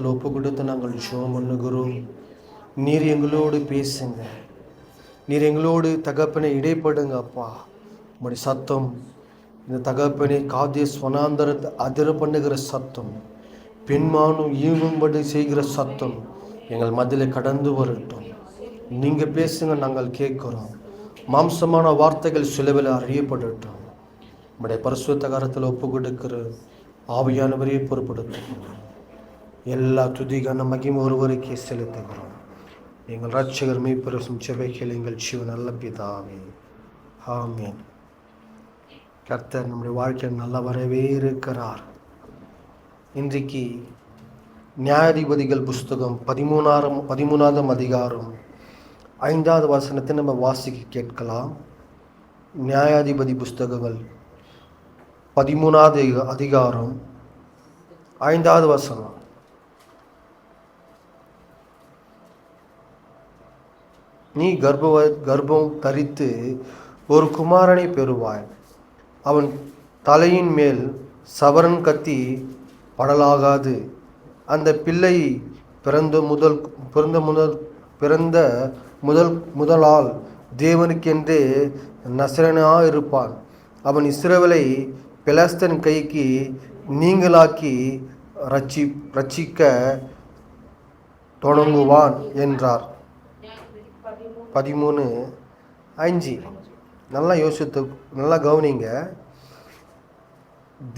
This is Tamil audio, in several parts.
கரத்தில் ஒப்பு கொடுத்து நாங்கள் ஜெபம் பண்ணுகிறோம். நீர் எங்களோடு பேசுங்க, நீர் எங்களோடு தகப்பனை இடைப்படுங்க அப்பா. உம்முடைய சத்தம் இந்த தகப்பனை காதேஸ் வனாந்தரத்தை அதிர பண்ணுகிற சத்தம், பெண்மானும் ஈவும்படி செய்கிற சத்தம் எங்கள் மத்தியில் கடந்து வரட்டும். நீங்கள் பேசுங்க, நாங்கள் கேட்குறோம். மாம்சமான வார்த்தைகள் சிலவில் அறியப்படட்டும். உம்முடைய பரிசுத்த கரத்தில் ஒப்பு கொடுக்கிற ஆவியானவரையே பொறுப்படுத்தும். எல்லா துதிகான மகிமை ஒருவருக்கே செலுத்துகிறோம். எங்கள் இரட்சகர் மெய்ப்பெரும் செவைகள் எங்கள் ஜீவன் நல்ல பிதாவே, ஆமென். கர்த்தர் நம்முடைய வாழ்க்கையில் நல்லவரவே இருக்கிறார். இன்றைக்கு நியாயாதிபதிகள் புஸ்தகம் 13ஆம் அதிகாரம் 5வது வசனத்தை நம்ம வாசிக்க கேட்கலாம். நியாயாதிபதி புஸ்தகங்கள் 13வது அதிகாரம் 5வது வசனம். நீ கர்ப்பம் தரித்து ஒரு குமாரனை பெறுவாய். அவன் தலையின் மேல் சவரன் கத்தி படலாகாது. அந்த பிள்ளை பிறந்த முதலால் தேவனுக்கென்றே நசரேயனாக இருப்பான். அவன் இஸ்ரவேலை பெலிஸ்தன் கைக்கு நீங்களாக்கி ரட்சிக்க தொடங்குவான் என்றார். 13:5. நல்லா யோசித்து நல்லா கவனிங்க.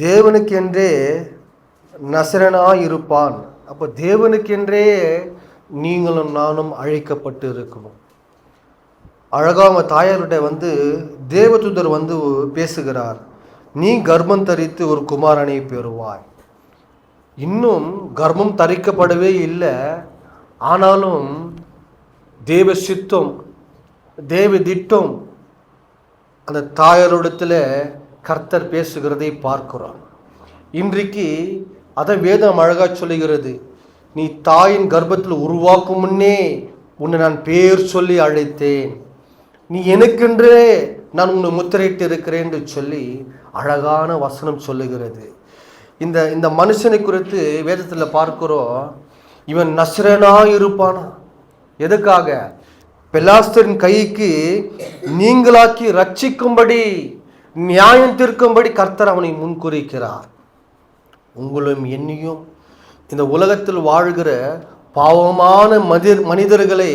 தேவனுக்கென்றே நசரேயனாக இருப்பான். அப்போ தேவனுக்கென்றே நீங்களும் நானும் அழைக்கப்பட்டு இருக்கணும். அழகாக அவங்க தாயார்கிட்ட தேவதூதர் பேசுகிறார். நீ கர்ப்பம் தரித்து ஒரு குமாரனை பெறுவாய். இன்னும் கர்ப்பம் தரிக்கப்படவே இல்லை. ஆனாலும் தேவ சித்தம், தேவ திட்டம் அந்த தாயாரிடத்தில் கர்த்தர் பேசுகிறதை பார்க்கிறோம். இன்றைக்கு அதை வேதம் அழகாக சொல்லுகிறது. நீ தாயின் கர்ப்பத்தில் உருவாக்கும் முன்னே உன்னை நான் பேர் சொல்லி அழைத்தேன், நீ எனக்கென்றே நான் உன்னை முத்திரையிட்டு இருக்கிறேன் என்று சொல்லி அழகான வசனம் சொல்லுகிறது. இந்த மனுஷனை குறித்து வேதத்தில் பார்க்கிறோம். இவன் நசரேயனாக இருப்பானா? எதுக்காக? பெலிஸ்தரின் கைக்கு நீங்களாக்கி ரட்சிக்கும்படி, நியாயம் தீர்க்கும்படி கர்த்தர் அவனை முன்குறிக்கிறார். உங்களும் என்னையும் இந்த உலகத்தில் வாழ்கிற பாவமான மனிதர்களை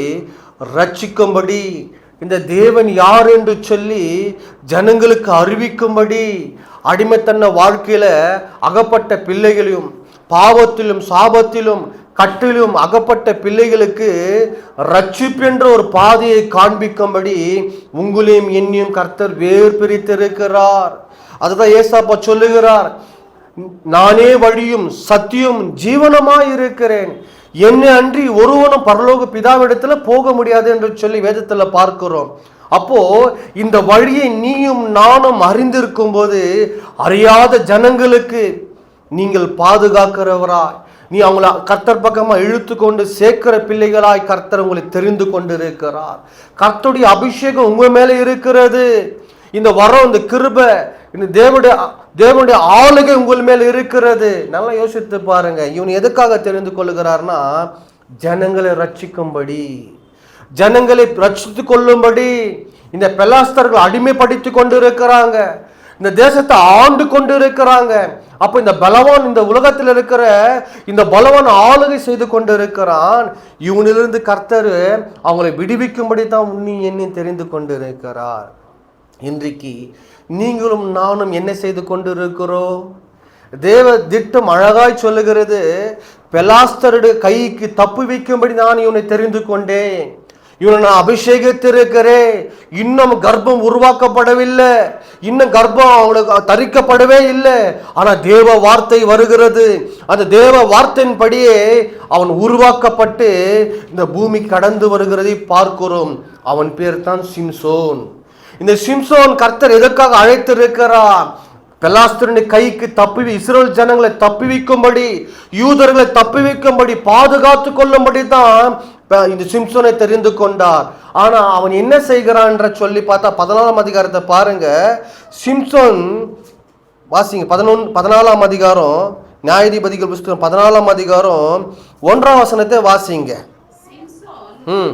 ரட்சிக்கும்படி, இந்த தேவன் யார் என்று சொல்லி ஜனங்களுக்கு அறிவிக்கும்படி, அடிமைத்தன்ன வாழ்க்கையில் அகப்பட்ட பிள்ளைகளையும், பாவத்திலும் சாபத்திலும் கட்டிலும் அகப்பட்ட பிள்ளைகளுக்கு ரட்சிப்பு என்ற ஒரு பாதையை காண்பிக்கும்படி உங்களையும் என்னையும் கர்த்தர் வேறு பிரித்திருக்கிறார். அதுதான் ஏசாப்பா சொல்லுகிறார், நானே வழியும் சத்தியம் ஜீவனமாய் இருக்கிறேன், என்னை அன்றி ஒருவனும் பரலோக பிதாவிடத்துல போக முடியாது என்று சொல்லி வேதத்துல பார்க்கிறோம். அப்போ இந்த வழியை நீயும் நானும் அறிந்திருக்கும் போது அறியாத ஜனங்களுக்கு நீங்கள் பாதுகாக்கிறவராய், நீ அவங்கள கர்த்தர் பக்கமா இழுத்து கொண்டு சேர்க்கிற பிள்ளைகளாய் கர்த்தர் உங்களை தெரிந்து கொண்டு இருக்கிறார். கர்த்தருடைய அபிஷேகம் உங்க மேல இருக்கிறது. இந்த வரம், இந்த கிருபை, இந்த தேவனுடைய ஆளுகை உங்கள் மேல் இருக்கிறது. நல்லா யோசித்து பாருங்க. இவன் எதுக்காக தெரிந்து கொள்ளுகிறார்னா, ஜனங்களை ரட்சிக்கும்படி, ஜனங்களை ரட்சித்து கொள்ளும்படி. இந்த பெலிஸ்தர்கள் அடிமைப்படுத்தி கொண்டு இருக்கிறாங்க, இந்த தேசத்தை ஆண்டு கொண்டு இருக்கிறாங்க. அப்போ இந்த பலவான், இந்த உலகத்தில் இருக்கிற இந்த பலவான் ஆளுகை செய்து கொண்டு இருக்கிறான். இவனிலிருந்து கர்த்தர் அவங்களை விடுவிக்கும்படி தான் உன்னி எண்ணி தெரிந்து கொண்டு இருக்கிறார். இன்றைக்கு நீங்களும் நானும் என்ன செய்து கொண்டு இருக்கிறோம்? தேவ திட்டம் அழகாய் சொல்லுகிறது, பெலிஸ்தருடைய கைக்கு தப்பு வைக்கும்படி நான் இவனை தெரிந்து கொண்டேன், இவனை நான் அபிஷேகித்திருக்கிறேன். இன்னும் கர்ப்பம் உருவாக்கப்படவில்லை, இன்னும் கர்ப்பம் அவனுக்கு தரிக்கப்படவே இல்லை. ஆனா தேவ வார்த்தை வருகிறது. அந்த தேவ வார்த்தையின்படியே அவன் உருவாக்கப்பட்டு இந்த பூமி கடந்து வருகிறதை பார்க்கிறோம். அவன் பேர் தான் சிம்சோன். இந்த சிம்சோன் கர்த்தர் எதற்காக அழைத்திருக்கிறார்? பெலிஸ்தருடைய கைக்கு இஸ்ரவேல் ஜனங்களை தப்புவிக்கும்படி, யூதர்களை தப்புவிக்கும்படி, பாதுகாத்து கொள்ளும்படி தான் இந்த சிம்சோனை தெரிந்து கொண்டார். ஆனா அவன் என்ன செய்கிறான் என்ற சொல்லி பார்த்தா 14ஆம் அதிகாரத்தை பாருங்க. சிம்சோன் வாசிங்க, 14ஆம் அதிகாரம், நியாயாதிபதிகள் புஸ்தகம் 14ஆம் அதிகாரம் 1ஆம் வசனத்தை வாசிங்க. ம்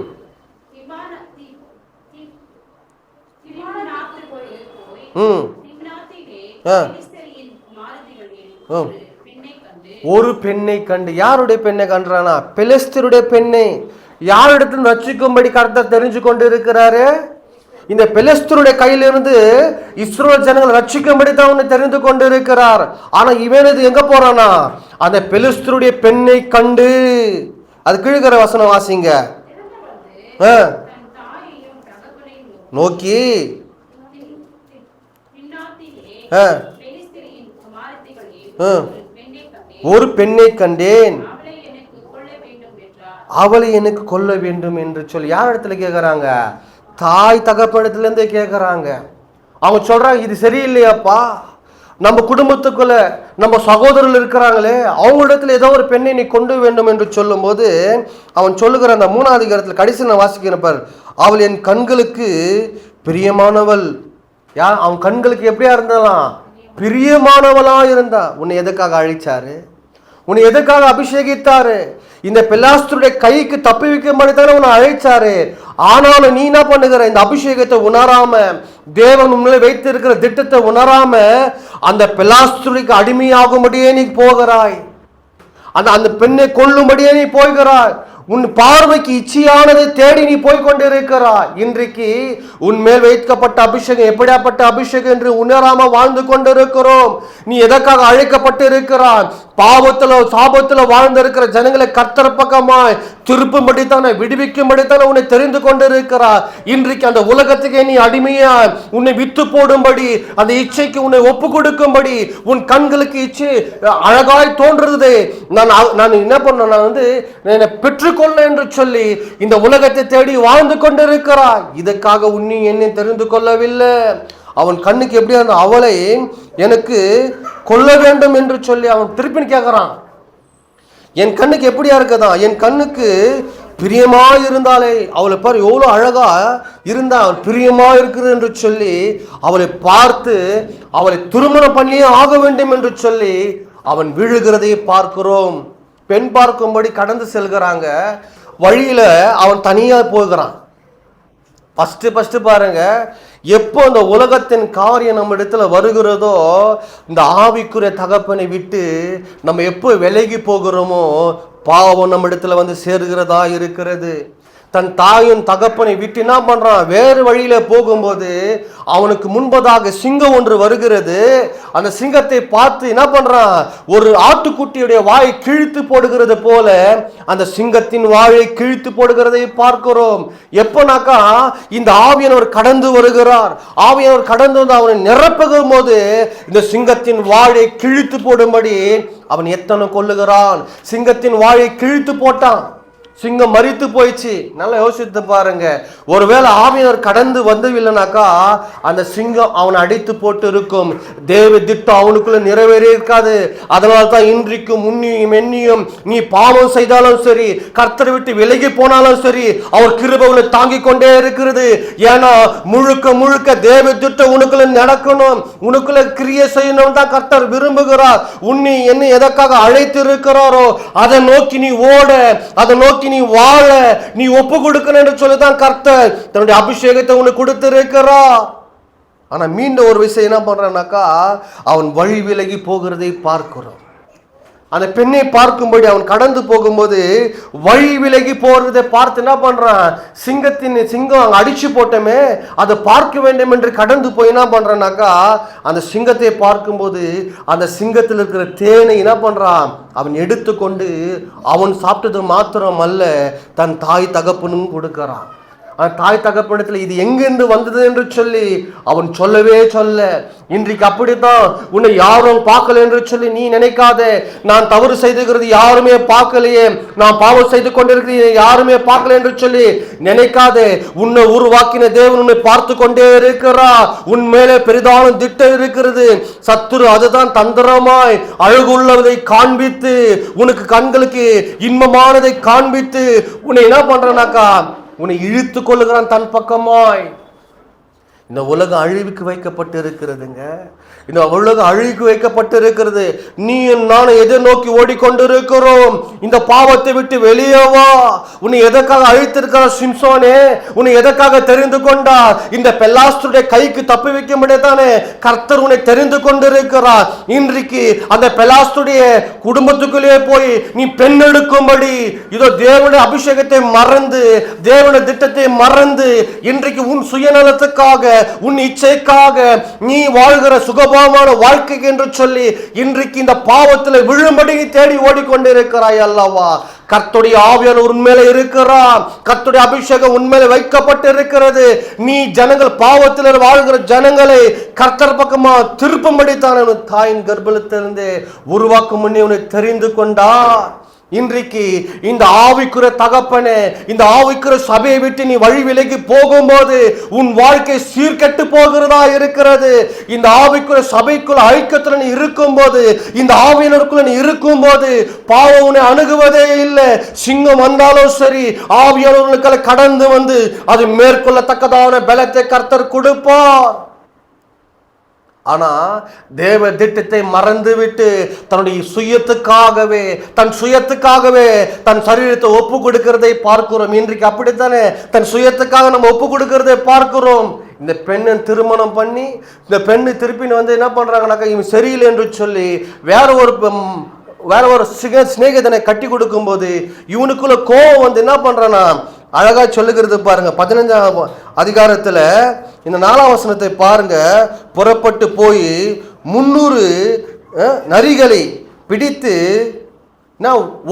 ஒரு பெண்ணை கண்டு. யாருடைய பெண்ணை கண்டானா? பெலிஸ்தருடைய பெண்ணை. யாரிடத்தில் ரட்சிக்கும்படி கர்த்தர் தெரிஞ்சு கொண்டு இருக்கிறாரு? இந்த பெலிஸ்தருடைய கையிலிருந்து இஸ்ரவேல் ஜனங்கள் ரட்சிக்கும்படி தான் அவனை தெரிந்து கொண்டு இருக்கிறார். ஆனா இவன் இது எங்க போறானா? அந்த பெலிஸ்தருடைய பெண்ணை கண்டு. அது கீழ்கிற வசனம் வாசிங்க. நோக்கி ஒரு பெண்ணை கண்டேன், அவளை எனக்கு கொல்ல வேண்டும் என்று சொல்லி. யார் இடத்துல கேட்கறாங்க? தாய் தகப்பனிடத்துல இருந்தே கேட்கறாங்க. அவங்க சொல்றாங்க, இது சரியில்லையாப்பா, நம்ம குடும்பத்துக்குள்ள நம்ம சகோதரர்கள் இருக்கிறாங்களே, அவங்களிடத்துல ஏதோ ஒரு பெண்ணை நீ கொண்டு வேண்டும் என்று சொல்லும் போது அவன் சொல்லுகிற அந்த 3ஆம் அதிகாரத்தில் கடைசி நான் வாசிக்கிறப்பார், அவள் என் கண்களுக்கு பிரியமானவள். யார்? அவன் கண்களுக்கு எப்படியா இருந்தாலாம்? பிரியமானவளா இருந்தா. உன்னை எதுக்காக அழிச்சாரு? உன்னை எதுக்காக அபிஷேகித்தாரு? இந்த பெலிஸ்தருடைய கைக்கு தப்பி வைக்கும்படி தானே உன்னை அழைச்சாரு. ஆனாலும் நீ என்ன பண்ணுகிற? இந்த அபிஷேகத்தை உணராம, தேவன் உண்மையில வைத்து இருக்கிற திட்டத்தை உணராம அந்த பெலிஸ்தருக்கு அடிமையாகும்படியே நீ போகிறாய். அந்த பெண்ணை கொல்லும்படியே நீ போகிறாய். உன் பார்வைக்கு இச்சையானதை தேடி நீ போய்கொண்டிருக்கிறாய். இன்றைக்கு உன் மேல் வைக்கப்பட்ட அபிஷேகம் எப்படியாப்பட்ட அபிஷேகம் என்று உணராம வாழ்ந்து கொண்டிருக்கிறோம். நீ எதற்காக அழைக்கப்பட்டு இருக்கிறாய்? பாவத்துல சாபத்துல வாழ்ந்திருக்கிற ஜனங்களை கர்த்தர் பக்கமாய் திருப்பும்படித்தானே, விடுவிக்கும்படித்தானே உன்னை தெரிந்து கொண்டிருக்கிறார். இன்றைக்கு அந்த உலகத்துக்கே நீ அடிமையா உன்னை வித்து போடும்படி, அந்த இச்சைக்கு உன்னை ஒப்பு கொடுக்கும்படி, உன் கண்களுக்கு இச்சை அழகாய் தோன்றுறது. நான் என்ன பண்ண, நான் என்னை பெற்றுக்கொள்ள என்று சொல்லி இந்த உலகத்தை தேடி வாழ்ந்து கொண்டிருக்கிறார். இதற்காக உன்னை என்னை தெரிந்து கொள்ளவில்லை. அவன் கண்ணுக்கு எப்படியா இருந்தா, அவளை எனக்கு கொல்ல வேண்டும் என்று சொல்லி அவன் திருப்பி கேட்கிறான். என் கண்ணுக்கு எப்படியா இருக்குதா? என் கண்ணுக்கு பிரியமா இருந்தாலே, அவளை பாரு எவ்வளோ அழகா இருந்தா, அவள் பிரியமா இருக்குது என்று சொல்லி அவளை பார்த்து அவளை திருமணம் பண்ணியே ஆக வேண்டும் என்று சொல்லி அவன் விழுகிறதை பார்க்கிறோம். பெண் பார்க்கும்படி கடந்து செல்கிறாங்க. வழியில அவன் தனியா போகிறான். ஃபர்ஸ்ட் பாருங்க, எப்போ இந்த உலகத்தின் காரியம் நம்ம இடத்துல வருகிறதோ, இந்த ஆவிக்குரிய தகப்பனை விட்டு நம்ம எப்போ விலகி போகிறோமோ, பாவம் நம்ம இடத்துல சேருகிறதா இருக்கிறது. தன் தாயும் தகப்பனை விட்டு என்ன பண்றான்? வேறு வழியில போகும்போது அவனுக்கு முன்பதாக சிங்கம் ஒன்று வருகிறது. அந்த சிங்கத்தை பார்த்து என்ன பண்றான்? ஒரு ஆட்டுக்குட்டியுடைய வாயை கிழித்து போடுகிறது போல அந்த சிங்கத்தின் வாயை கிழித்து போடுகிறதை பார்க்கிறோம். எப்பனாக்கா இந்த ஆவியானவர் கடந்து வருகிறார். ஆவியானவர் கடந்து வந்து அவனை நிரப்புகும் போது இந்த சிங்கத்தின் வாயை கிழித்து போடும்படி அவன் எத்தனை கொல்லுகிறான். சிங்கத்தின் வாயை கிழித்து போட்டான். சிங்கம் மரித்து போயிடுச்சு. நல்லா யோசித்து பாருங்க. ஒருவேளை ஆவியானவர் கடந்து வந்தவில்லைனாக்கா அந்த சிங்கம் அவனை அடித்து போட்டு இருக்கும். தேவ திட்டம் அவனுக்குள்ள நிறைவேறே இருக்காது. அதனால தான் இன்றைக்கும் உன்னியும் என்னியும் நீ பாவம் செய்தாலும் சரி, கர்த்தரை விட்டு விலகி போனாலும் சரி, அவர் கிருபை உன்னை தாங்கி கொண்டே இருக்கிறது. ஏன்னா முழுக்க தேவ திட்டம் உனக்குள்ள நடக்கணும், உனக்குள்ள கிரியை செய்யணும் தான் கர்த்தர் விரும்புகிறார். உன்னை என்ன எதற்காக அழைத்து இருக்கிறாரோ அதை நோக்கி நீ ஓட, அதை நோக்கி நீ வாழ, நீ ஒப்பு கொடுக்கணும் என்று சொல்லிதான் கர்த்தர் தன்னுடைய அபிஷேகத்தை உனக்கு கொடுத்திருக்கிறார். ஆனா மீண்டும் ஒரு விஷயம் என்ன பண்றானாக்கா, அவன் வழி விலகி போகிறதை பார்க்கிறோம். அந்த பெண்ணை பார்க்கும்படி அவன் கடந்து போகும்போது வழி விலகி போறதை பார்த்து என்ன பண்றான்? சிங்கம் அங்க அடிச்சு போட்டோமே, அதை பார்க்க வேண்டும் என்று கடந்து போய் என்ன பண்றானாக்கா, அந்த சிங்கத்தை பார்க்கும்போது அந்த சிங்கத்தில் இருக்கிற தேனை என்ன பண்றான்? அவன் எடுத்துக்கொண்டு அவன் சாப்பிட்டது மாத்திரம் அல்ல, தன் தாய் தகப்பனும் கொடுக்கிறான். தாய் தகப்பனிடத்தில் இது எங்கிருந்து வந்தது என்று சொல்லி அவன் சொல்லவே சொல்ல. இன்றைக்கு அப்படித்தான், உன்னை யாரும் பார்க்கல என்று சொல்லி நீ நினைக்காத. நான் தவறு செய்துகிறது யாருமே பார்க்கலையே, நான் பாவம் செய்து கொண்டிருக்கிறேன் யாருமே பார்க்கல என்று சொல்லி நினைக்காத. உன்னை உருவாக்கின தேவன் உன்னை பார்த்து கொண்டே இருக்கிறார். உன் மேலே பெரிதான திட்டம் இருக்கிறது. சத்துரு அதுதான் தந்திரமாய் அழகுள்ளதை காண்பித்து, உனக்கு கண்களுக்கு இன்பமானதை காண்பித்து உன்னை என்ன பண்றனாக்கா உன்னை இழுத்து கொள்ளுகிறான் தன் பக்கமாய். இந்த உலகம் அழிவுக்கு வைக்கப்பட்டு இருக்கிறதுங்க. இந்த உலகம் அழிவுக்கு வைக்கப்பட்டு இருக்கிறது. நீயும் நானும் எதை நோக்கி ஓடிக்கொண்டிருக்கிறோம்? இந்த பாவத்தை விட்டு வெளியே வா. உன்னை எதற்காக அழித்திருக்கிறார் சிம்சோனே? உன்னை எதற்காக தெரிந்து கொண்டார்? இந்த பெலாஸ்துடைய கைக்கு தப்பி வைக்க முடியாதானே கர்த்தர் உன்னை தெரிந்து கொண்டிருக்கிறார். இன்றைக்கு அந்த பெலாஸ்துடைய குடும்பத்துக்குள்ளே போய் நீ பெண் எடுக்கும்படி இதோ தேவனுடைய அபிஷேகத்தை மறந்து, தேவனுடைய திட்டத்தை மறந்து, இன்றைக்கு உன் சுயநலத்துக்காக, உன் இச்சைக்காக நீ வாழ்கிற சுகபமான வாழ்க்கைக்கு என்று சொல்லி இன்றைக்கு இந்த பாவத்தில் விழும்படி நீ தேடி ஓடிக்கொண்டிருக்கிறாய் அல்லவா? கர்த்தருடைய ஆவியானவர் உன்மேல இருக்கிறார். கர்த்தருடைய அபிஷேகம் உன்மேல வைக்கப்பட்டு இருக்கிறது. நீ ஜனங்கள் பாவத்தில் வாழ்கிற ஜனங்களை கர்த்தர் பக்கமா திருப்பும்படி தான் தாயின் கர்ப்பத்திலிருந்து உருவாக்கும் முன்னே உன்னை தெரிந்து கொண்டார். இன்றைக்கு இந்த ஆவிக்குரிய தகப்பனே, இந்த ஆவிக்குரிய சபையை விட்டு நீ வழி விலகி போகும்போது உன் வாழ்க்கை சீர்கெட்டு போகிறதா இருக்கிறது. இந்த ஆவிக்குரிய சபைக்குள்ள ஐக்கியத்துல நீ இருக்கும்போது, இந்த ஆவியினருக்குள்ள நீ இருக்கும்போது பாவம் உன்னை அணுகுவதே இல்லை. சிங்கம் வந்தாலும் சரி, ஆவியானவர்களுக்கு கடந்து வந்து அது மேற்கொள்ளத்தக்கதான பலத்தை கர்த்தர் கொடுப்பார். ஆனா தேவ திட்டத்தை மறந்து விட்டு தன்னுடைய சுயத்துக்காகவே, தன் சரீரத்தை ஒப்பு கொடுக்கிறதை பார்க்கிறோம். இன்றைக்கு அப்படித்தானே தன் சுயத்துக்காக நம்ம ஒப்பு கொடுக்கிறதை பார்க்கிறோம். இந்த பெண்ணை திருமணம் பண்ணி இந்த பெண்ணு திருப்பின்னு வந்து என்ன பண்றாங்கனாக்கா, இவன் சரியில்லை என்று சொல்லி வேற ஒரு சிநேகிதனை கட்டி கொடுக்கும் போது இவனுக்குள்ள கோபம் வந்து என்ன பண்றானா, அழகா சொல்லுகிறது பாருங்க. 15ஆம் அதிகாரத்துல இந்த 4ஆம் வசனத்தை பாருங்க. புறப்பட்டு போய் 300 நரிகளை பிடித்து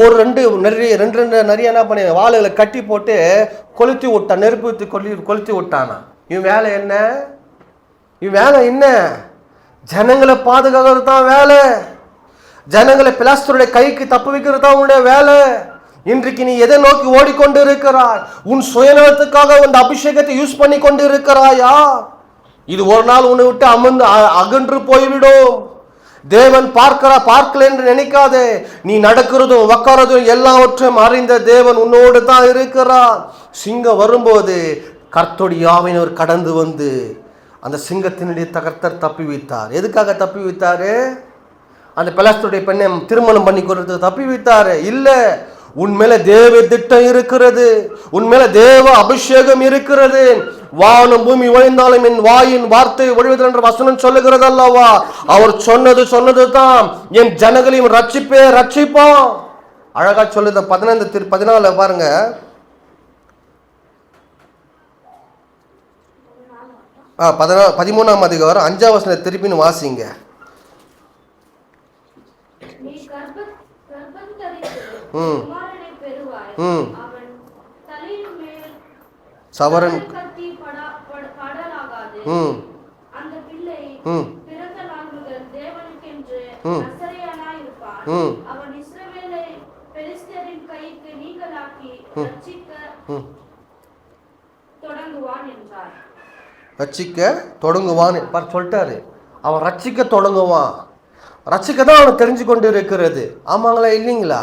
ஒரு ரெண்டு நரியா என்ன பண்ண வாழைகளை கட்டி போட்டு கொளுத்தி விட்டான், நெருப்பு கொளுத்தி விட்டானா. இவன் வேலை என்ன? ஜனங்களை பாதுகாக்கிறது தான் வேலை. ஜனங்களை பிலாஸ்தருடைய கைக்கு தப்பு வைக்கிறது தான் உன்னுடைய வேலை. இன்றைக்கு நீ எதை நோக்கி ஓடிக்கொண்டு இருக்கிறாய்? உன் சுயநலத்துக்காக உன் அபிஷேகத்தை யூஸ் பண்ணி கொண்டு இருக்கிறாயா? இது ஒரு நாள் உன்னை விட்டு அகன்று போய்விடும். தேவன் பார்க்கல என்று நினைக்காதே. நீ நடக்கிறதும் உட்காரதும் எல்லாவற்றையும் அறிந்த தேவன் உன்னோடு தான் இருக்கிறார். சிங்கம் வரும்போது கர்த்தருடைய ஆவியானவர் கடந்து வந்து அந்த சிங்கத்தினுடைய கர்த்தர் தப்பி வைத்தார். எதுக்காக தப்பி வைத்தாரு? அந்த பெலாஸ்தருடைய பெண்ணை திருமணம் பண்ணி கொடுத்து தப்பி வைத்தாரு? இல்ல, உன்மேல தேவ திட்டம் இருக்கிறது, உன்மேல தேவ அபிஷேகம் இருக்கிறது. வானம் பூமி ஒழிந்தாலும் என் வாயின் வார்த்தை ஒழிவதில்லை என்ற வசனம் சொல்லுகிறது அல்லவா? அவர் சொன்னது தான், என் ஜனங்களையும் ரட்சிப்பான். அழகா சொல்லுது. 14 பாருங்க. 13ஆம் அதிகாரம் 5ஆம் வசனத்தை திருப்பின்னு வாசிங்க. சவரன் ரட்சிக்க தொடங்குவான் சொல்லிட்டாரு. அவன் ரட்சிக்க தொடங்குவான். ரட்சிக்க தான் அவனை தெரிஞ்சு கொண்டு இருக்கிறது. ஆமாங்களா இல்லைங்களா?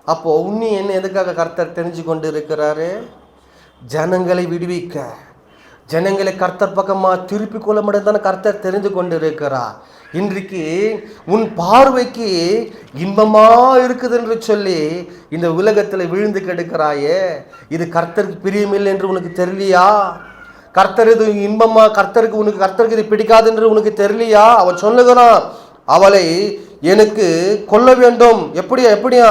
அப்போ உன்னி என்ன எதுக்காக கர்த்தர் தெரிஞ்சு கொண்டு இருக்கிறாரு? ஜனங்களை விடுவிக்க, ஜனங்களை கர்த்தர் பக்கமா திருப்பி கொள்ள முடியாதான கர்த்தர் தெரிந்து கொண்டு இருக்கிறார். இன்றைக்கு உன் பார்வைக்கு இன்பமா இருக்குது என்று சொல்லி இந்த உலகத்தில் விழுந்து கெடுக்கிறாயே, இது கர்த்தருக்கு பிரியமில்லை என்று உனக்கு தெரியலையா? கர்த்தர் இது இன்பமா, கர்த்தருக்கு இது பிடிக்காது என்று உனக்கு தெரியலையா? அவன் சொல்லுகிறான், அவளை எனக்கு கொல்ல வேண்டும். எப்படியா?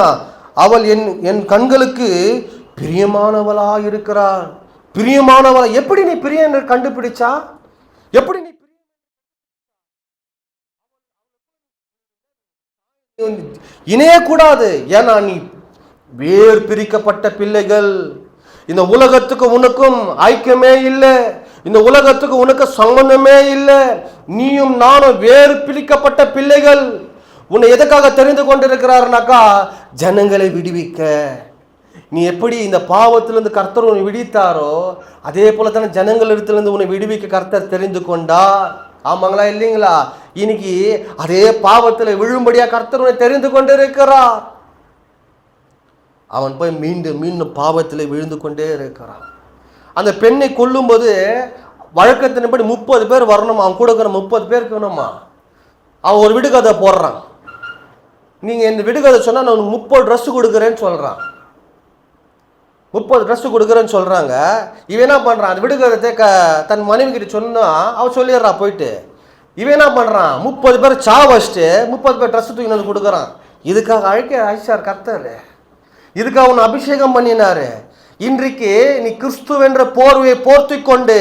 அவள் என் கண்களுக்கு பிரியமானவளா இருக்கிறாள். பிரியமானவளா? எப்படி நீ பிரிய என்று கண்டுபிடிச்சா? எப்படி நீ இணையக்கூடாது? ஏன்னா நீ வேறு பிரிக்கப்பட்ட பிள்ளைகள். இந்த உலகத்துக்கு உனக்கும் ஐக்கியமே இல்லை. இந்த உலகத்துக்கு உனக்கு சம்பந்தமே இல்லை. நீயும் நானும் வேறு பிரிக்கப்பட்ட பிள்ளைகள். உன்னை எதுக்காக தெரிந்து கொண்டிருக்கிறாருனாக்கா, ஜனங்களை விடுவிக்க. நீ எப்படி இந்த பாவத்திலிருந்து கர்த்தர் உன்னை விடுவித்தாரோ அதே போல தானே ஜனங்கள் இடத்திலிருந்து உன்னை விடுவிக்க கர்த்தர் தெரிந்து கொண்டார். ஆமாங்களா இல்லைங்களா? இன்னைக்கு அதே பாவத்தில் விழும்படியா கர்த்தர் உன்னை தெரிந்து கொண்டிருக்கிறார். அவன் போய் மீண்டும் பாவத்தில் விழுந்து கொண்டே இருக்கிறான். அந்த பெண்ணை கொல்லும்போது வழக்கத்தின்படி 30 பேர் வரணுமா, அவன் கூட இருக்கிற 30 பேருக்கு வேணுமா. அவன் ஒரு விடுகதை போடுறான். நீங்கள் இந்த விடுகதை சொன்னால் நான் 30 ட்ரெஸ்ஸு கொடுக்குறேன்னு சொல்கிறான். 30 ட்ரெஸ்ஸு கொடுக்குறேன்னு சொல்கிறாங்க. இவன் என்ன பண்ணுறான், அந்த விடுகதை தன் மனைவி கிட்ட சொன்னால் அவன் சொல்லிடுறான் போயிட்டு. இவன் என்ன பண்ணுறான், 30 பேர் வச்சுட்டு 30 பேர் ட்ரெஸ்ஸு தூக்கி வந்து கொடுக்குறான். இதுக்காக அழைச்சார் கர்த்தர், இதுக்காக அவனை அபிஷேகம் பண்ணினாரு. இன்றைக்கு நீ கிறிஸ்துவென்ற போர்வையை போர்த்தி கொண்டு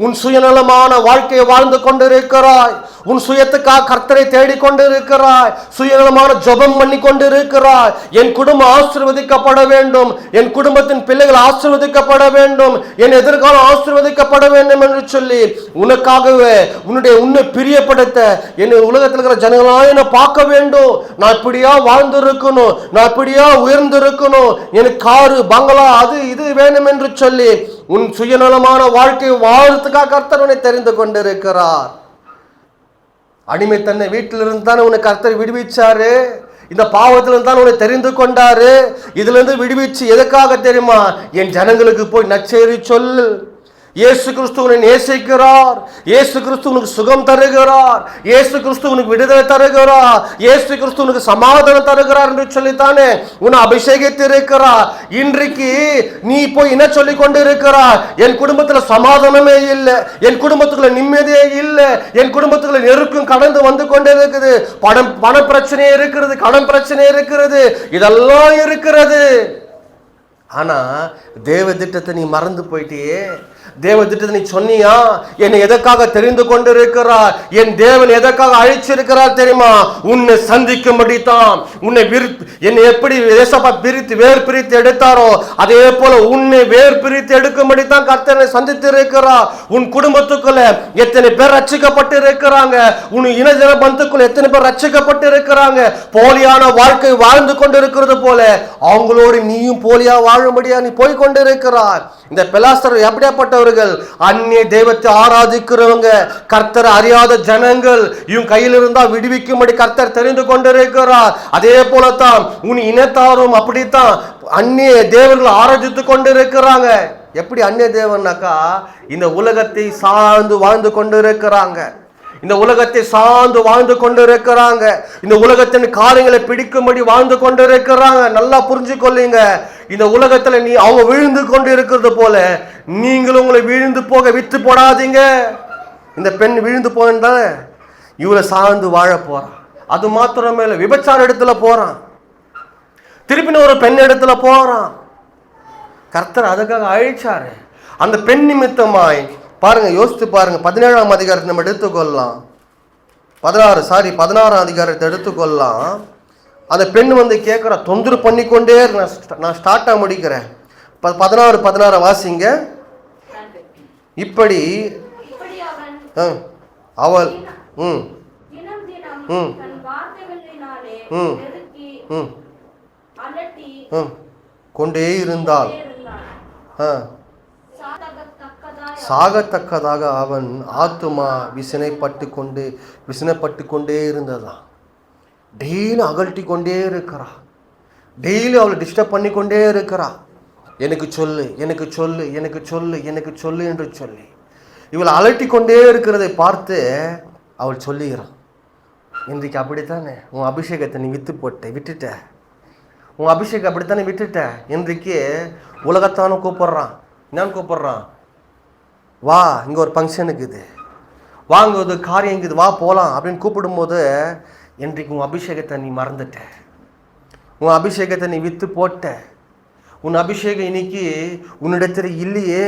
உன் சுயநலமான வாழ்க்கையை வாழ்ந்து கொண்டிருக்கிறாய். உன் சுயத்துக்காக கர்த்தரை தேடிக்கொண்டிருக்கிறாய். சுயநலமான ஜெபம் பண்ணி கொண்டிருக்கிறாய். என் குடும்பம் ஆசீர்வதிக்கப்பட வேண்டும், என் குடும்பத்தின் பிள்ளைகள் ஆசீர்வதிக்கப்பட வேண்டும், என் எதிர்காலம் ஆசீர்வதிக்கப்பட வேண்டும் என்று சொல்லி உனக்காகவே உன்னை பிரியப்படுத்த என் உலகத்தில் இருக்கிற ஜனங்களாக என்னை பார்க்க வேண்டும். நான் இப்படியா வாழ்ந்திருக்கணும், நான் இப்படியா உயர்ந்திருக்கணும், எனக்கு காரு பங்களா அது இது வேணும் என்று சொல்லி உன் சுயநலமான வாழ்க்கையை வாழ்றதுக்காக கர்த்தர் உன்னை தெரிந்து கொண்டிருக்கிறார். அடிமைத்தன்னை வீட்டிலிருந்து தானே உன்னை கர்த்தர் விடுவிச்சாரு. இந்த பாவத்திலிருந்து தான் உன்னை தெரிந்து கொண்டாரு. இதுல இருந்து விடுவிச்சு எதுக்காக தெரியுமா, என் ஜனங்களுக்கு போய் நற்செய்தி சொல்லு. இயேசு கிறிஸ்து உன்னை நேசிக்கிறார். இயேசு கிறிஸ்து உனக்கு சுகம் தருகிறார். இயேசு கிறிஸ்து உனக்கு விடுதலை தருகிறார். இயேசு கிறிஸ்து உனக்கு சமாதானம் தருகிறார் என்று சொல்லித்தானே உன்னை அபிஷேகித்திருக்கிறார். இன்றைக்கு நீ போய் என்ன சொல்லி கொண்டு இருக்கிறார், என் குடும்பத்தில் சமாதானமே இல்லை, என் குடும்பத்துக்குள்ள நிம்மதியே இல்லை, என் குடும்பத்துக்குள்ள நெருக்கம் கடந்து வந்து கொண்டே இருக்குது, பண பிரச்சனையே இருக்கிறது, கடன் பிரச்சனை இருக்கிறது, இதெல்லாம் இருக்கிறது. ஆனா தேவ திட்டத்தை நீ மறந்து போயிட்டியே. தேவ திட்டத்தை நீ சொன்னியா, என்னை எதற்காக தெரிந்து கொண்டிருக்கிறார், என் தேவன் எதற்காக அழைச்சிருக்கிறார் தெரியுமா, உன்னை சந்திக்கும்படி தான். என்னை எப்படி பிரித்து வேர் பிரித்து எடுத்தாரோ அதே போல உன்னை வேர் பிரித்து எடுக்கும்படி தான் கர்த்தரை சந்தித்து இருக்கிறார். உன் குடும்பத்துக்குள்ள எத்தனை பேர் ரட்சிக்கப்பட்டு இருக்கிறாங்க, உன் இனஜன பந்துக்குள்ள எத்தனை பேர் ரட்சிக்கப்பட்டு இருக்கிறாங்க. போலியான வாழ்க்கை வாழ்ந்து கொண்டிருக்கிறது போல அவங்களோடு நீயும் போலியா வாழும்படியா நீ போய் கொண்டிருக்கிறார். இந்த பெலாஸ்தர் எப்படியாப்பட்டவர்கள், அந்நிய தெய்வத்தை ஆராதிக்கிறவங்க, கர்த்தரை அறியாத ஜனங்கள். இவங்க கையில் இருந்தா விடுவிக்கும்படி கர்த்தர் தெரிந்து கொண்டிருக்கிறார். அதே போலத்தான் உன் இனத்தாரும் அப்படித்தான் அந்நிய தேவர்கள் ஆராதித்து கொண்டிருக்கிறாங்க. எப்படி அந்நிய தேவன்னாக்கா, இந்த உலகத்தை சார்ந்து வாழ்ந்து கொண்டிருக்கிறாங்க, இந்த உலகத்தை சார்ந்து வாழ்ந்து கொண்டிருக்கிறாங்க, இந்த உலகத்தின் காரியங்களை பிடிக்கும்படி வாழ்ந்து கொண்டிருக்கிறாங்க. நல்லா புரிஞ்சு கொள்ளுங்க, இந்த உலகத்துல அவங்க விழுந்து கொண்டு இருக்கிறது போல நீங்களும் உங்களை விழுந்து போக வித்து போடாதீங்க. இந்த பெண் விழுந்து போனதானே இவளை சார்ந்து வாழ போறான். அது மாத்திரமே இல்லை, விபச்சார இடத்துல போறான், திருப்பின ஒரு பெண் இடத்துல போறான். கர்த்தர் அதுக்காக அழைச்சாரு. அந்த பெண் நிமித்தமாய் பாருங்க, யோசித்து பாருங்க. 17ஆம் அதிகாரத்தை நம்ம எடுத்துக்கொள்ளலாம். 16ஆம் அதிகாரத்தை எடுத்துக்கொள்ளலாம். அந்த பெண் வந்து கேட்குற, தொந்தரவு பண்ணிக்கொண்டே நான் ஸ்டார்ட்டாக முடிக்கிறேன். 16 வாசிங்க. இப்படி அவள் கொண்டே இருந்தாள். சாகத்தக்கதாக அவன் ஆத்துமா விசனைப்பட்டு கொண்டே இருந்ததான். டெய்லி அகழ்த்தி கொண்டே இருக்கிறா, டெய்லி அவளை டிஸ்டர்ப் பண்ணி கொண்டே இருக்கிறா. எனக்கு சொல்லு, எனக்கு சொல்லு, எனக்கு சொல்லு, எனக்கு சொல்லு என்று சொல்லி இவளை அலட்டி கொண்டே இருக்கிறதை பார்த்து அவள் சொல்லுகிறான், இன்றைக்கு அப்படித்தானே உன் அபிஷேகத்தை நீ விட்டுட்ட, உன் அபிஷேகம் அப்படித்தானே விட்டுட்ட. இன்றைக்கு உலகத்தானே கூப்பிடுறான், என்னன்னு கூப்பிடுறான், வா இங்கே ஒரு ஃபங்க்ஷன் இருக்குது, வாங்க ஒரு காரியம் இருக்குது, வா போகலாம் அப்படின்னு கூப்பிடும்போது இன்றைக்கு உன் அபிஷேகத்தை நீ மறந்துட்ட, உன் அபிஷேகத்தை நீ விற்று போட்ட, உன் அபிஷேகம் இன்னைக்கு உன்னிடத்தில் இல்லையே.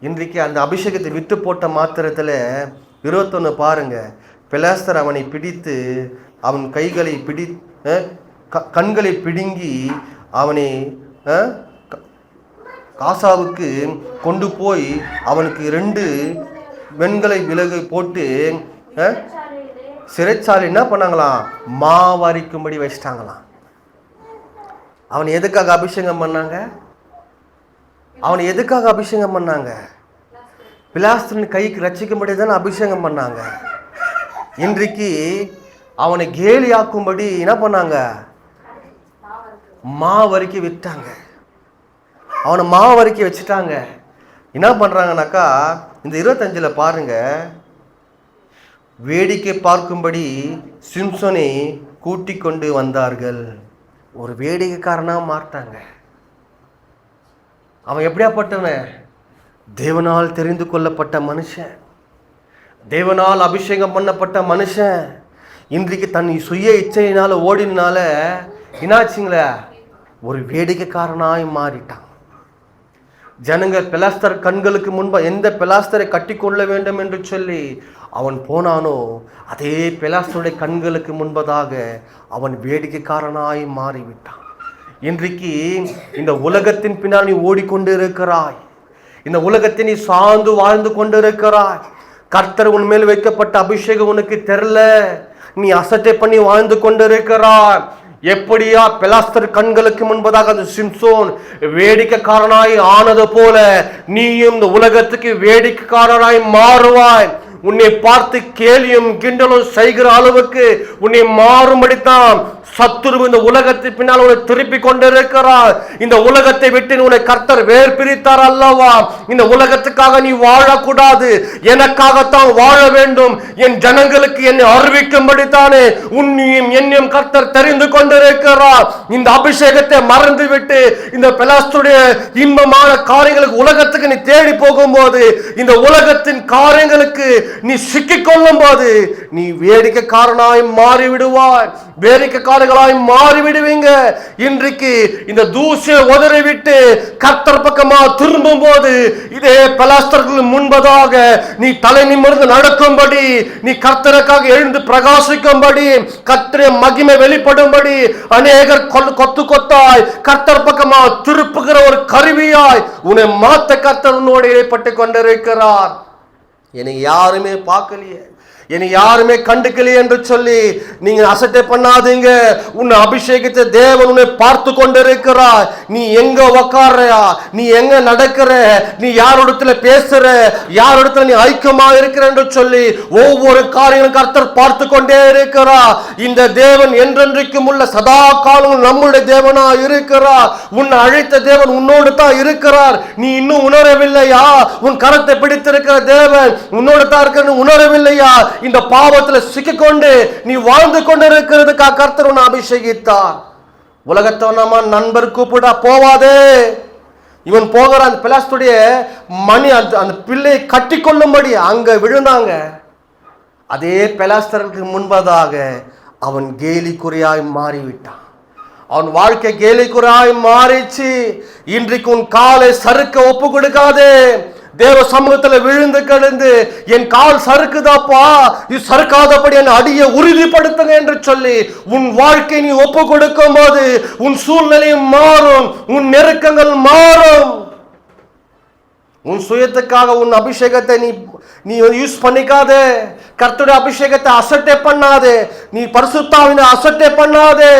இன்றைக்கு அந்த அபிஷேகத்தை விட்டு போட்ட மாத்திரத்தில் 21 பாருங்க, பெலாஸ்தர் அவனை பிடித்து அவன் கைகளை கண்களை பிடுங்கி அவனை காசாவுக்கு கொண்டு போய் அவனுக்கு 2 வெண்கலை விலகு போட்டு சிறைச்சாலை என்ன பண்ணாங்களாம், மாவரிக்கும்படி வச்சிட்டாங்களாம். அவனை எதுக்காக அபிஷேகம் பண்ணாங்க, அவனை எதுக்காக அபிஷேகம் பண்ணாங்க, பிலாஸ்தரின் கைக்கு ரட்சிக்கும்படி தானே அபிஷேகம் பண்ணாங்க. இன்றைக்கு அவனை கேலியாக்கும்படி என்ன பண்ணாங்க, மாவரிக்கி விட்டாங்க, அவனை மாவரிக்கி வச்சுட்டாங்க. என்ன பண்ணுறாங்கனாக்கா இந்த 25 பாருங்க, வேடிக்கை பார்க்கும்படி சிம்சோனை கூட்டிக் கொண்டு வந்தார்கள். ஒரு வேடிக்கைக்காரனா மாட்டாங்க. அவன் எப்படியாப்பட்டவன்? தேவனால் தெரிந்து கொள்ளப்பட்ட மனுஷன், தேவனால் அபிஷேகம் பண்ணப்பட்ட மனுஷன். இன்றைக்கு தன் சுய இச்சையினால ஓடினால என்னாச்சுங்களே, ஒரு வேடிக்கைக்காரனாய் மாறிட்டான். ஜனங்கள் பெலாஸ்தர் கண்களுக்கு முன்பு எந்த பெலாஸ்தரை கட்டி கொள்ள வேண்டும் என்று சொல்லி அவன் போனானோ, அதே பெலாஸ்தருடைய கண்களுக்கு முன்பதாக அவன் வேடிக்கைக்காரனாய் மாறிவிட்டான். இன்றைக்கு இந்த உலகத்தின் பின்னால் நீ ஓடிக்கொண்டு இருக்கிறாய். இந்த உலகத்தை நீ சார்ந்து வாழ்ந்து கொண்டு இருக்கிறாய். கர்த்தர் உன்மேல் வைக்கப்பட்ட அபிஷேகம் உனக்கு தெரியல. நீ அசட்டை பண்ணி வாழ்ந்து கொண்டு இருக்கிறாய். எப்படியா பெலாஸ்தர் கண்களுக்கு முன்பதாக அந்த சிம்சோன் வேடிக்கைக்காரனாய் ஆனது போல நீயும் இந்த உலகத்துக்கு வேடிக்கைக்காரனாய் மாறுவாய். உன்னை பார்த்து கேலியும் கிண்டலும் செய்கிற அளவுக்கு உன்னை மாறும்படித்தான் சத்துரு இந்த உலகத்தின் பின்னால் உன்னை திருப்பி கொண்டிருக்கிறார். இந்த உலகத்தை விட்டு உன்னை கர்த்தர் வேர் பிரித்தார் அல்லவா? இந்த உலகத்துக்காக நீ வாழக்கூடாது, எனக்காகத்தான் வாழ வேண்டும், என் ஜனங்களுக்கு என்னை அறிவிக்கும்படித்தானே உன்னையும் என்னையும் கர்த்தர் தெரிந்து கொண்டிருக்கிறார். இந்த அபிஷேகத்தை மறந்து விட்டு இந்த பெலாஸ்துடைய இன்பமான காரியங்களுக்கு உலகத்துக்கு நீ தேடி போகும்போது, இந்த உலகத்தின் காரியங்களுக்கு நீ சிக்கிக் கொள்ளும் போது நீ வேடிக்கைக்காரனாய் மாறிவிடுவாய், வேடிக்கைக்காரர்களாய் மாறிவிடுவீங்க. இன்றைக்கு இந்த தூசியை உதறி விட்டு கர்த்தர் பக்கமா திரும்பும் போது இதே பெலாஸ்தர்கள் முன்பதாக நீ தலை நிமிர்ந்து நடக்கும்படி, நீ கர்த்தருக்காக எழுந்து பிரகாசிக்கும்படி, கர்த்தருடைய மகிமை வெளிப்படும்படி அநேகர் கொத்து கொத்தாய் கர்த்தர் பக்கமா திருப்புகிற ஒரு கருவியாய் உன்னை மாத்த கர்த்தர் உன்னோடு ஏற்பட்டு கொண்டிருக்கிறார். என்னை யாருமே பார்க்கலையே, என்னை யாருமே கண்டுக்கலையே என்று சொல்லி நீங்க அசட்டை பண்ணாதீங்க. உன்னை அபிஷேகித்த தேவன் உன்னை பார்த்து கொண்டிருக்கிறார். நீ எங்க உக்காடுறியா, நீ எங்க நடக்கிற, நீ யாரோடத்துல பேசுற, யாரோடத்துல நீ ஐக்கியமா இருக்கிற என்று சொல்லி ஒவ்வொரு காரியங்களும் கர்த்தர் பார்த்து கொண்டே இருக்கிறார். இந்த தேவன் என்றென்றைக்கும் உள்ள சதா காலம் நம்முடைய தேவனா இருக்கிறார். உன்னை அழைத்த தேவன் உன்னோடு தான் இருக்கிறார். நீ இன்னும் உணரவில்லையா? உன் கரத்தை பிடித்திருக்கிற தேவன் உன்னோடு தான் இருக்கிற உணரவில்லையா? இந்த பாவத்துல சிக்கிக்கொண்டு நீ வாழ்ந்து கொண்டிருக்கிறதுக்காக கர்த்தர் உன்னை அபிஷேகித்தார். உலகத்தை நம்ம நண்பர் கூப்பிடா போவாதே. இவன் போகிற அந்த பெலாஸ்துடைய மணி அந்த பிள்ளையை கட்டி கொள்ளும்படி அங்க விழுந்தாங்க. அதே பெலாஸ்தருக்கு முன்பதாக அவன் கேலிக்குறையாய் மாறிவிட்டான். அவன் வாழ்க்கை கேலிக்குறையாய் மாறிச்சு. இன்றைக்கு உன் காலை சறுக்க ஒப்பு கொடுக்காதே. தேவ சமூகத்தில் விழுந்து கிடந்து என் கால் சறுக்குதாப்பா, இது சறுக்காதபடி என் அடியை உறுதிப்படுத்துங்க என்று சொல்லி உன் வாழ்க்கை நீ ஒப்பு கொடுக்கும் போது உன் சூழ்நிலையும் மாறும், உன் நெருக்கங்கள் மாறும். உன் சுயத்துக்காக உன் அபிஷேகத்தை நீ யூஸ் பண்ணிக்காதே. கர்த்தருடைய அபிஷேகத்தை அசட்டை பண்ணாதே. நீ பரிசுத்தாவினை அசட்டை பண்ணாதே.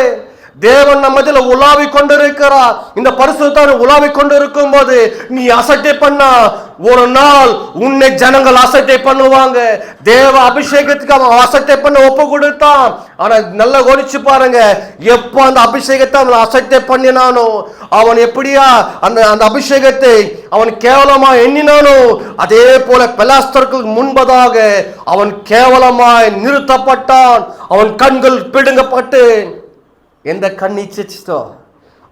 தேவன் நம்மதில் உலாவி கொண்டிருக்கிறார். இந்த பரிசுத்தாவின் உலாவி கொண்டிருக்கும் போது நீ அசட்டை பண்ணா ஒரு நாள் உன்னை ஜனங்கள் அசட்டை பண்ணுவாங்க. தேவ அபிஷேகத்துக்கு அவன் அசட்டை பண்ண ஒப்பு கொடுத்தான். ஆனா நல்லா கவனிச்சு பாருங்க, எப்போ அந்த அபிஷேகத்தை அவன் அசட்டை பண்ணினானோ, அவன் எப்படியா அந்த அபிஷேகத்தை அவன் கேவலமா எண்ணினானோ, அதே போல பெலாஸ்தருக்கு முன்பதாக அவன் கேவலமாய் நிறுத்தப்பட்டான். அவன் கண்கள் பிடுங்கப்பட்டு, எந்த கண் இச்சிச்சோ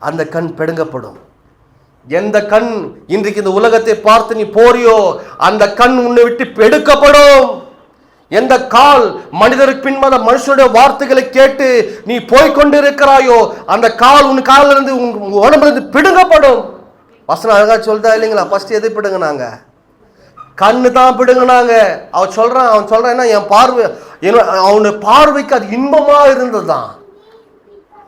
அந்த கண் பிடுங்கப்படும். எந்த கண் இன்றைக்கு இந்த உலகத்தை பார்த்து நீ போறியோ அந்த கண் உன்னை விட்டு எடுக்கப்படும். எந்த கால் மனிதருக்கு பின்பத மனுஷனுடைய வார்த்தைகளை கேட்டு நீ போய்கொண்டிருக்கிறாயோ அந்த கால் உன் காலில் இருந்து உன் உடம்புல இருந்து பிடுங்கப்படும். வசனம் அழகா சொல்றா இல்லைங்களா? ஃபர்ஸ்ட் எது பிடுங்கினாங்க? கண்ணு தான் பிடுங்கினாங்க. அவன் சொல்றான் என் பார்வை, அவனுடைய பார்வைக்கு அது இன்பமா இருந்ததுதான்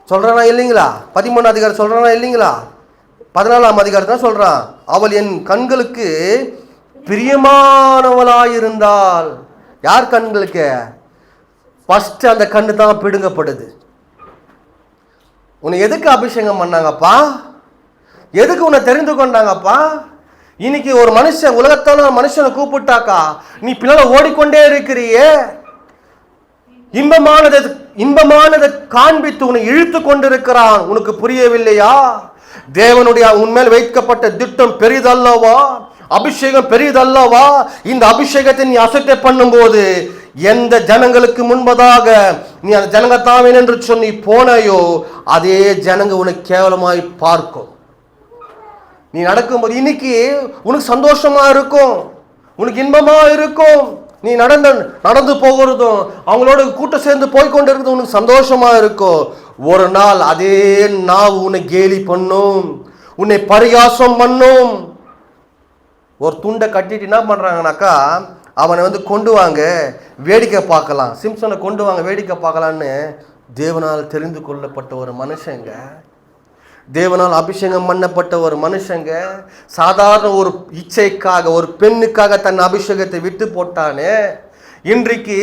சொல்றானா இல்லைங்களா? 13ஆம் அதிகாரம் சொல்றானா இல்லைங்களா? 14ஆம் அதிகாரத்தான் சொல்றான், அவள் என் கண்களுக்கு பிரியமானவளாயிருந்தாள். யார் கண்களுக்கு? ஃபர்ஸ்ட் அந்த கண்ணு தான் பிடுங்கப்படுது. உன்னை எதுக்கு அபிஷேகம் பண்ணாங்கப்பா? எதுக்கு உன்னை தெரிந்து கொண்டாங்கப்பா? இன்னைக்கு ஒரு மனுஷன் உலகத்தான மனுஷனை கூப்பிட்டாக்கா நீ பின்னால ஓடிக்கொண்டே இருக்கிறியே. இன்பமானதை காண்பித்து உன்னை இழுத்து கொண்டிருக்கிறான். உனக்கு புரியவில்லையா? தேவனுடைய உன்மேல் வைக்கப்பட்ட திட்டம் பெரிதல்லவா? அபிஷேகம் பெரியதல்லவா? இந்த அபிஷேகத்தை நீ அசட்டை பண்ணும்போது எந்த ஜனங்களுக்கு முன்பதாக நீ அந்த ஜனங்க தாவேன் என்று சொல்லி போனையோ அதே ஜனங்க உனக்கு கேவலமாய் பார்க்கும். நீ நடக்கும்போது இன்னைக்கு உனக்கு சந்தோஷமா இருக்கும், உனக்கு இன்பமா இருக்கும். நீ நடந்து போகிறதும் அவங்களோட கூட்டம் சேர்ந்து போய்கொண்டு இருக்கிறது உனக்கு சந்தோஷமா இருக்கும். ஒரு நாள் அதே நாவு உன்னை கேலி பண்ணும், உன்னை பரிகாசம் பண்ணும். ஒரு துண்டை கட்டிட்டு என்ன பண்றாங்கனாக்கா, அவனை கொண்டு வாங்க வேடிக்கை பார்க்கலாம், சிம்சனை கொண்டு வாங்க வேடிக்கை பார்க்கலான்னு தேவனால் தெரிந்து கொள்ளப்பட்ட ஒரு மனுஷங்க, தேவனால் அபிஷேகம் பண்ணப்பட்ட ஒரு மனுஷங்க சாதாரண ஒரு இச்சைக்காக ஒரு பெண்ணுக்காக தன் அபிஷேகத்தை விட்டு போட்டானே. இன்றைக்கு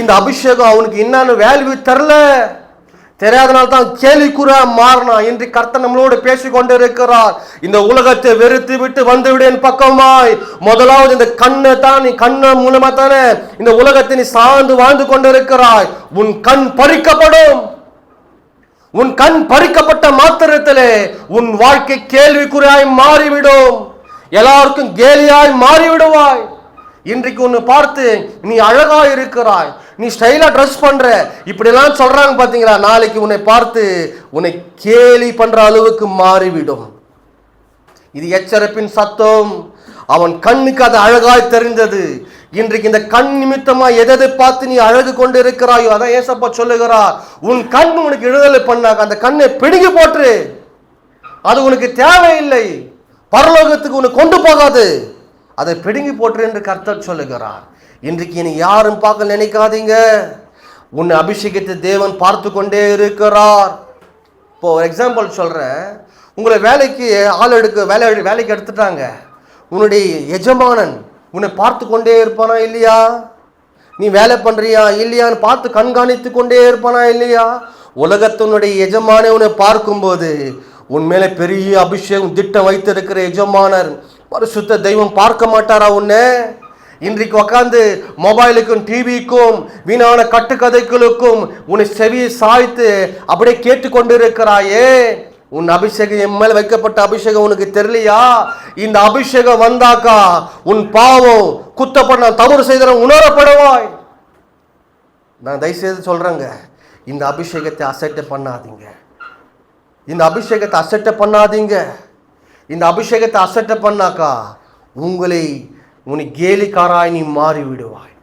இந்த அபிஷேகம் அவனுக்கு என்னன்னு வேல்யூ தரல, தெரியாதனால தான் கேலிக்குறா மாறினான். இன்றைக்கு கர்த்தர் நம்மளோடு பேசிக்கொண்டு இருக்கிறார். இந்த உலகத்தை வெறுத்து விட்டு வந்து விடேன் பக்கமாய். முதலாவது இந்த கண்ணை தான், நீ கண்ண மூலமா தானே இந்த உலகத்தை நீ சார்ந்து வாழ்ந்து கொண்டு இருக்கிறாய். உன் கண் பறிக்கப்படும். உன் கண் பறிக்கப்பட்ட மாத்திரத்திலே உன் வாழ்க்கை கேள்விக்குறியாய் மாறிவிடும், எல்லாருக்கும் கேலியாய் மாறிவிடுவாய். இன்றைக்கு உன்னை பார்த்து நீ அழகா இருக்கிறாய், நீ ஸ்டைலா ட்ரெஸ் பண்ற, இப்படி எல்லாம் சொல்றாங்க பாத்தீங்களா, நாளைக்கு உன்னை பார்த்து உன்னை கேலி பண்ற அளவுக்கு மாறிவிடும். இது எச்சரிப்பின் சத்தம். அவன் கண்ணுக்கு அது அழகாய் தெரிந்தது. இன்றைக்கு இந்த கண் நிமித்தமா எதை பார்த்து நீ அழகு கொண்டு இருக்கிறாயோ அதான் ஏசப்பா சொல்லுகிறார், உன் கண் உனக்கு விடுதலை பண்ணாக்க அந்த கண்ணை பிடுங்கி போற்று, அது உனக்கு தேவையில்லை, பரலோகத்துக்கு உனக்கு கொண்டு போகாது, அதை பிடுங்கி போற்று என்று கர்த்தர் சொல்லுகிறார். இன்றைக்கு நீ யாரும் பார்க்க நினைக்காதீங்க, உன்னை அபிஷேகித்த தேவன் பார்த்து கொண்டே இருக்கிறார். இப்போ ஒரு எக்ஸாம்பிள் சொல்றேன், உங்களை வேலைக்கு வேலைக்கு எடுத்துட்டாங்க, உன்னுடைய எஜமானன் உன்னை பார்த்து கொண்டே இருப்பானா இல்லையா? நீ வேலை பண்றியா இல்லையான்னு பார்த்து கண்காணித்து கொண்டே இருப்பானா இல்லையா? உலகத்தினுடைய எஜமானே உன்னை பார்க்கும்போது உன் மேல பெரிய அபிஷேகம் திட்டம் வைத்திருக்கிற எஜமானர் பரிசுத்த தெய்வம் பார்க்க மாட்டாரா உன்னை? இன்றைக்கு உட்காந்து மொபைலுக்கும் டிவிக்கும் வீணான கட்டுக்கதைகளுக்கும் உன்னை செவியை சாய்த்து அப்படியே கேட்டுக்கொண்டு இருக்கிறாயே. உன் அபிஷேகம் என் மேல வைக்கப்பட்ட அபிஷேகம் உனக்கு தெரியலையா? இந்த அபிஷேகம் வந்தாக்கா உன் பாவம் குத்தப்பட தவறு செய்த உணரப்படுவாய். நான் தயவுசெய்து சொல்றேங்க, இந்த அபிஷேகத்தை அசட்டை பண்ணாதீங்க, இந்த அபிஷேகத்தை அசட்டை பண்ணாதீங்க. இந்த அபிஷேகத்தை அசட்டை பண்ணாக்கா உன்னை கேலிக்காராய் நீ மாறி விடுவாய்,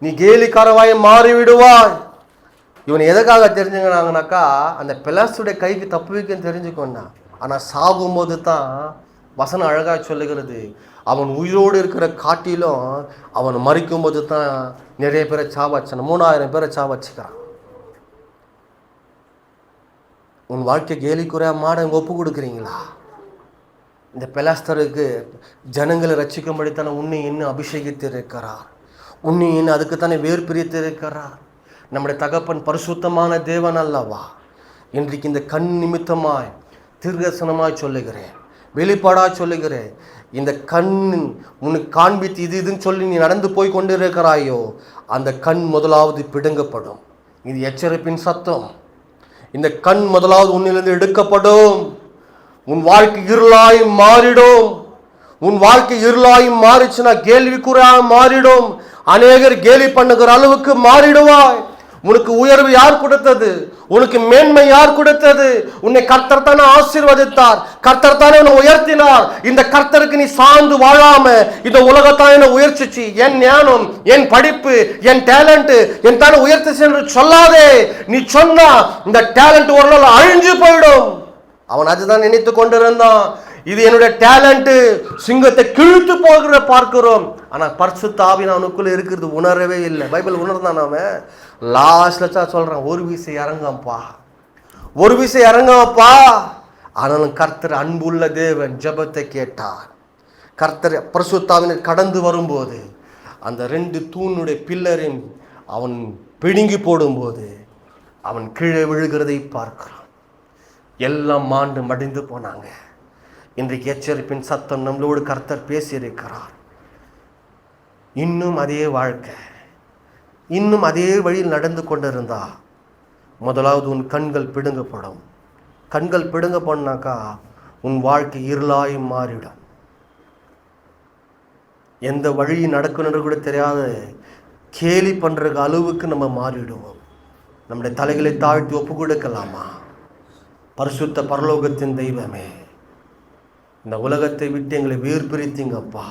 நீ கேலிக்காரவாய் மாறி விடுவாய். இவனை எதுக்காக தெரிஞ்சுக்கிறாங்கனாக்கா, அந்த பிளாஸ்டுடைய கைக்கு தப்பு வைக்கன்னு தெரிஞ்சுக்கொண்டான். ஆனால் சாகும்போது தான் வசனம் அழகாக சொல்லுகிறது, அவன் உயிரோடு இருக்கிற காட்டிலும் அவன் மறிக்கும் போது தான் நிறைய பேரை சாவச்சான், 3000 பேரை சாவச்சுக்கிறான். உன் வாழ்க்கை கேலிக்குறையா மாட ஒப்பு கொடுக்குறீங்களா? இந்த பெலாஸ்தருக்கு ஜனங்களை ரட்சிக்கும்படித்தானே உன்னை இன்னும் அபிஷேகித்து இருக்கிறார், உன்னை இன்னும் அதுக்குத்தானே வேறு பிரித்து இருக்கிறார். நம்முடைய தகப்பன் பரிசுத்தமான தேவன் அல்லவா? இன்றைக்கு இந்த கண் நிமித்தமாய் தீர்க்கதரிசனமாய் சொல்லுகிறேன், வெளிப்பாடாய் சொல்லுகிறேன், இந்த கண் உனக்கு காண்பித்து இதுன்னு சொல்லி நீ நடந்து போய் கொண்டு இருக்கிறாயோ அந்த கண் முதலாவது பிடுங்கப்படும். இது எச்சரிப்பின் சத்தம். இந்த கண் முதலாவது உன்னிலிருந்து எடுக்கப்படும். உன் வாழ்க்கை இருளாய் மாறிடும். உன் வாழ்க்கை இருளாய் மாறிச்சுன்னா கேள்விக்குறையாக மாறிடும். அநேகர் கேலி பண்ணுகிற அளவுக்கு மாறிடுவாய். உனக்கு உயர்வு யார் கொடுத்தது? உனக்கு மேன்மை யார் கொடுத்தது? உன்னை கர்த்தர் தானே ஆசீர்வதித்தார், கர்த்தர் தானே உன்னை உயர்த்தினார். இந்த கர்த்தருக்கு நீ சார்ந்து வாழாம இந்த உலகத்தான என்ன உயர்ச்சிச்சு, என் ஞானம், என் படிப்பு, என் டேலண்ட் என் தானே உயர்த்திச்சு என்று சொல்லாதே. நீ சொன்னா இந்த டேலண்ட் ஒரு நாள் அழிஞ்சு போயிடும். அவன் அதுதான் நினைத்து கொண்டிருந்தான், இது என்னுடைய டேலண்ட், சிங்கத்தை கிழித்து போகிற பார்க்கிறோம். ஆனா பரிசுத்த ஆவி அவனுக்குள்ள இருக்கிறது உணரவே இல்லை. பைபிள் உணர்ந்தான். அவன் லாஸ்ட்ல சொல்றான், ஒரு வீசை இறங்கப்பா, ஒரு வீசை இறங்கப்பா. ஆனாலும் கர்த்தர் அன்புள்ள தேவன் ஜெபத்தை கேட்டார். கர்த்தர் பரிசுத்தாவினர் கடந்து வரும்போது அந்த 2 தூணுடைய பில்லரின் அவன் பிடுங்கி போடும்போது அவன் கீழே விழுகிறதை பார்க்கிறான். எல்லாம் மாண்டு மடிந்து போனாங்க. இன்றைக்கு எச்சரிப்பின் சத்தம் நம்மளோடு கர்த்தர் பேசியிருக்கிறார். இன்னும் அதே வாழ்க்கை, இன்னும் அதே வழியில் நடந்து கொண்டிருந்தா முதலாவது உன் கண்கள் பிடுங்கப்படும். கண்கள் பிடுங்கப்படனாக்கா உன் வாழ்க்கை இருளாய் மாறிடும். எந்த வழி நடக்கணுன்ற கூட தெரியாத கேலி பண்ணுற அளவுக்கு நம்ம மாறிடுவோம். நம்முடைய தலைகளை தாழ்த்தி ஒப்பு கொடுக்கலாமா? பரிசுத்த பரலோகத்தின் தெய்வமே, இந்த உலகத்தை விட்டு எங்களை வேறு பிரித்தீங்கப்பா.